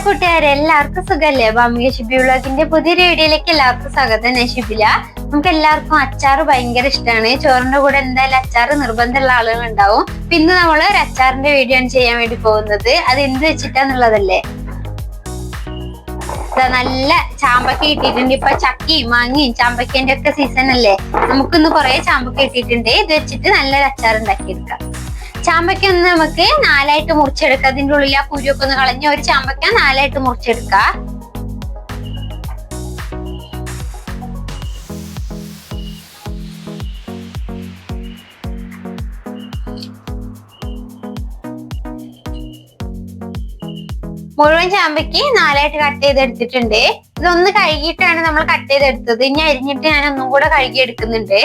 കൂട്ടുകാരെ, എല്ലാവർക്കും സുഖല്ലേ? ഭാമിക ഷിബി വ്ളോഗിന്റെ പുതിയൊരു വീഡിയോയിലേക്ക് എല്ലാവർക്കും സ്വാഗതം. ഞാൻ ഷിബില. നമുക്ക് എല്ലാവർക്കും അച്ചാറ് ഭയങ്കര ഇഷ്ടമാണ്. ചോറിന്റെ കൂടെ എന്തായാലും അച്ചാറ് നിർബന്ധമുള്ള ആളുകൾ ഉണ്ടാവും. പിന്നെ നമ്മൾ ഒരു അച്ചാറിന്റെ വീഡിയോ ആണ് ചെയ്യാൻ വേണ്ടി പോകുന്നത്. അത് എന്ത് വെച്ചിട്ടാന്നുള്ളതല്ലേ? നല്ല ചാമ്പക്ക കിട്ടിയിട്ടുണ്ട്. ഇപ്പൊ ചക്കയും മാങ്ങയും ചാമ്പക്കേന്റെ ഒക്കെ സീസൺ അല്ലേ? നമുക്കിന്ന് കുറെ ചാമ്പക്ക കിട്ടിയിട്ടുണ്ട്. ഇത് വെച്ചിട്ട് നല്ലൊരു അച്ചാർ ഉണ്ടാക്കിയെടുക്കാം. ചാമ്പക്ക ഒന്ന് നമുക്ക് 4ആയിട്ട് മുറിച്ചെടുക്കാം. അതിന്റെ ഉള്ളിൽ ആ കുരുവൊക്കെ ഒന്ന് കളഞ്ഞ് ഒരു ചാമ്പക്ക 4ആയിട്ട് മുറിച്ചെടുക്കാം. മുഴുവൻ ചാമ്പയ്ക്ക് 4ആയിട്ട് കട്ട് ചെയ്തെടുത്തിട്ടുണ്ട്. ഇതൊന്ന് കഴുകിയിട്ടാണ് നമ്മൾ കട്ട് ചെയ്തെടുത്തത്. ഇനി അരിഞ്ഞിട്ട് ഞാൻ ഒന്നും കൂടെ കഴുകി എടുക്കുന്നുണ്ട്.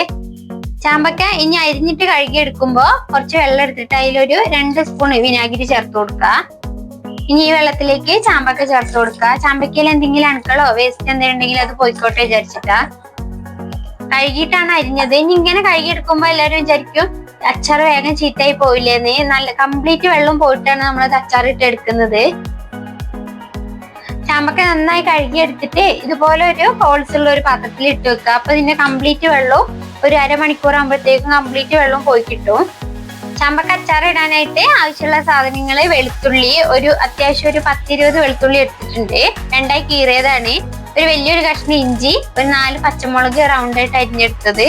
ചാമ്പക്ക ഇനി അരിഞ്ഞിട്ട് കഴുകി എടുക്കുമ്പോ കുറച്ച് വെള്ളം എടുത്തിട്ട് അതിലൊരു 2 സ്പൂൺ വിനാഗിരി ചേർത്ത് കൊടുക്കുക. ഇനി ഈ വെള്ളത്തിലേക്ക് ചാമ്പക്ക ചേർത്ത് കൊടുക്കുക. ചാമ്പക്കയിൽ എന്തെങ്കിലും അണുക്കളോ വേസ്റ്റ് എന്തെങ്കിലും ഉണ്ടെങ്കിൽ അത് പോയിക്കോട്ടെ വിചാരിച്ചിട്ടാ. കഴുകിയിട്ടാണ് അരിഞ്ഞത്. ഇനി ഇങ്ങനെ കഴുകി എടുക്കുമ്പോ എല്ലാവരും വിചാരിക്കും അച്ചാർ വേഗം ചീത്തയായി പോയില്ലേന്ന്. നല്ല കംപ്ലീറ്റ് വെള്ളം പോയിട്ടാണ് നമ്മളത് അച്ചാറിട്ട് എടുക്കുന്നത്. ചാമ്പക്ക നന്നായി കഴുകി എടുത്തിട്ട് ഇതുപോലെ ഒരു ഹോൾസ് ഉള്ള ഒരു പാത്രത്തിൽ ഇട്ട് വെക്കുക. അപ്പൊ ഇതിന്റെ കംപ്ലീറ്റ് വെള്ളവും ഒരു അരമണിക്കൂർ ആകുമ്പോഴത്തേക്കും കംപ്ലീറ്റ് വെള്ളം പോയി കിട്ടും. ചാമ്പക്ക അച്ചാർ ഇടാനായിട്ട് ആവശ്യമുള്ള സാധനങ്ങള് വെളുത്തുള്ളി, അത്യാവശ്യം ഒരു 10-20 വെളുത്തുള്ളി എടുത്തിട്ടുണ്ട്. 2ആയി കീറിയതാണ്. ഒരു വലിയൊരു കഷ്ണം ഇഞ്ചി, ഒരു 4 പച്ചമുളക് റൗണ്ടായിട്ട് അരിഞ്ഞെടുത്തത്,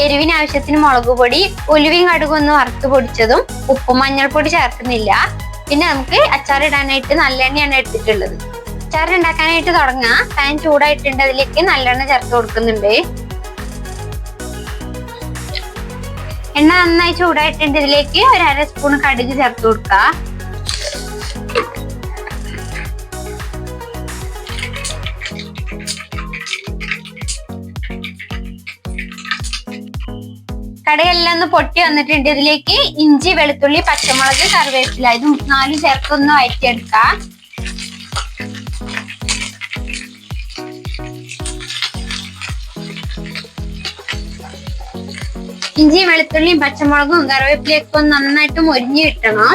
എരിവിന് ആവശ്യത്തിന് മുളക് പൊടി, ഉലുവയും കടുകും ഒന്ന് വറുത്ത് പൊടിച്ചതും, ഉപ്പും മഞ്ഞൾപ്പൊടി ചേർക്കുന്നില്ല. പിന്നെ നമുക്ക് അച്ചാർ ഇടാനായിട്ട് നല്ലെണ്ണയാണ് എടുത്തിട്ടുള്ളത്. അച്ചാർ ഉണ്ടാക്കാനായിട്ട് തുടങ്ങാം. പാൻ ചൂടായിട്ടുണ്ട്. അതിലേക്ക് നല്ലെണ്ണ ചേർത്ത് കൊടുക്കുന്നുണ്ട്. എണ്ണ നന്നായി ചൂടായിട്ടുണ്ട്. ഇതിലേക്ക് ഒരു 1/2 സ്പൂൺ കടുക് ചേർത്ത് കൊടുക്കുക. കടുകെല്ലാം ഒന്ന് പൊട്ടി വന്നിട്ടുണ്ട്. ഇതിലേക്ക് ഇഞ്ചി, വെളുത്തുള്ളി, പച്ചമുളക്, കറിവേപ്പില ഇത് 4 ചേർത്തൊന്ന് വഴറ്റിയെടുക്കാം. ഇഞ്ചിയും വെളുത്തുള്ളിയും പച്ചമുളകും കറിവേപ്പിലയൊക്കെ ഒന്ന് നന്നായിട്ട് മൊരിഞ്ഞു കിട്ടണം.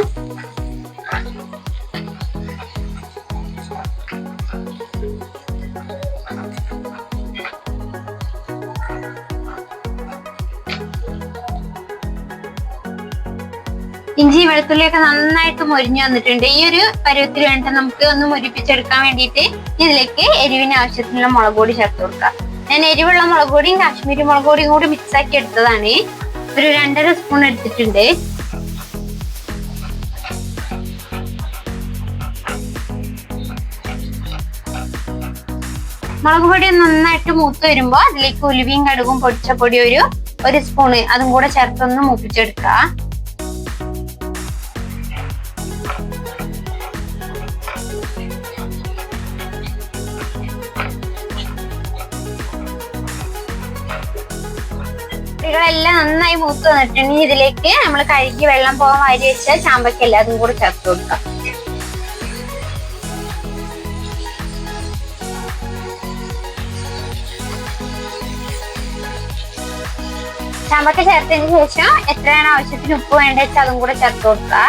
ഇഞ്ചി വെളുത്തുള്ളിയൊക്കെ നന്നായിട്ട് മൊരിഞ്ഞു വന്നിട്ടുണ്ട്. ഈ ഒരു പരുവത്തിൽ വേണ്ട നമുക്ക് ഒന്ന് മൊരിപ്പിച്ചെടുക്കാൻ വേണ്ടിയിട്ട് ഇതിലേക്ക് എരിവിന് ആവശ്യത്തിനുള്ള മുളക് പൊടി ചേർത്ത് കൊടുക്കാം. ഞാൻ എരിവുള്ള മുളക് പൊടിയും കാശ്മീരി മുളക് പൊടിയും കൂടി മിക്സ് ആക്കി എടുത്തതാണ്. ഒരു 2.5 സ്പൂൺ എടുത്തിട്ടുണ്ട്. മുളക് പൊടി നന്നായിട്ട് മൂത്ത് വരുമ്പോ അതിലേക്ക് ഉലുവയും കടുകും പൊടിച്ച പൊടി ഒരു സ്പൂണ് അതും കൂടെ ചേർത്തൊന്ന് മൂപ്പിച്ചെടുക്കുക. എല്ലാം നന്നായി മൂത്ത് വന്നിട്ടുണ്ടെങ്കിൽ ഇതിലേക്ക് നമ്മൾ കഴുകി വെള്ളം പോകാൻ വാരി വെച്ച ചാമ്പക്കല്ല അതും കൂടെ ചേർത്ത് കൊടുക്കാം. ചാമ്പക്ക ചേർത്തതിന് ശേഷം എത്രയാണ് ആവശ്യത്തിന് ഉപ്പ് വേണ്ട വെച്ചാൽ അതും കൂടെ ചേർത്ത് കൊടുക്കുക.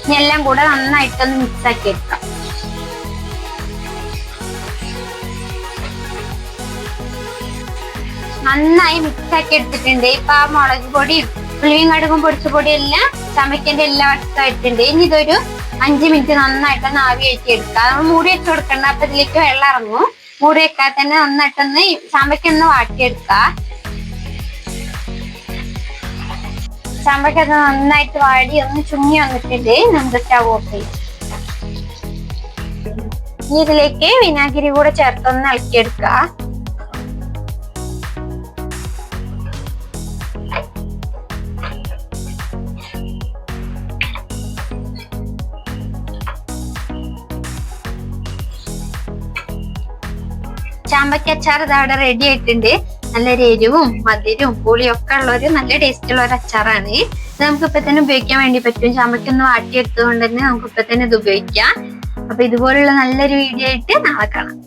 ഇനി എല്ലാം കൂടെ നന്നായിട്ടൊന്ന് മിക്സ് ആക്കി എടുക്കാം. നന്നായി മിക്സ് ആക്കി എടുത്തിട്ടുണ്ട്. ഇപ്പൊ ആ മുളക് പൊടിയും ഉലുവയും കടുകും പൊടിച്ച പൊടിയെല്ലാം ചാമ്പക്കന്റെ എല്ലാം വട്ടമായിട്ടുണ്ട്. ഇനി ഇതൊരു 5 മിനിറ്റ് നന്നായിട്ടൊന്ന് ആവി കയറ്റി എടുക്കുക. നമ്മൾ മൂടി വെച്ച് കൊടുക്കണ്ട. അപ്പൊ ഇതിലേക്ക് വെള്ളം ഇറങ്ങും. മൂടി വെക്കാതെ തന്നെ നന്നായിട്ടൊന്ന് ചാമ്പക്ക ഒന്ന് വാട്ടിയെടുക്ക. ചാമ്പക്ക നന്നായിട്ട് വാടി ഒന്ന് ചുങ്ങി വന്നിട്ടുണ്ട്. നമുക്ക് സ്റ്റവ് ഓഫ് ചെയ്യാം. ഇനി ഇതിലേക്ക് വിനാഗിരി കൂടെ ചേർത്തൊന്ന് ഇളക്കിയെടുക്ക. ചാമ്പക്ക അച്ചാർ ഇതവിടെ റെഡി ആയിട്ടുണ്ട്. നല്ലൊരു എരിവും മധുരവും പുളിയും ഒക്കെ ഉള്ള ഒരു നല്ല ടേസ്റ്റ് ഉള്ള ഒരു അച്ചാറാണ്. ഇത് നമുക്ക് ഇപ്പൊ തന്നെ ഉപയോഗിക്കാൻ വേണ്ടി പറ്റും. ചാമ്പക്ക ഒന്ന് വാട്ടിയെടുത്തത് കൊണ്ട് തന്നെ നമുക്ക് ഇപ്പൊ തന്നെ ഇത് ഉപയോഗിക്കാം. അപ്പൊ ഇതുപോലുള്ള നല്ലൊരു വീഡിയോ ആയിട്ട് നാളെ കാണാം.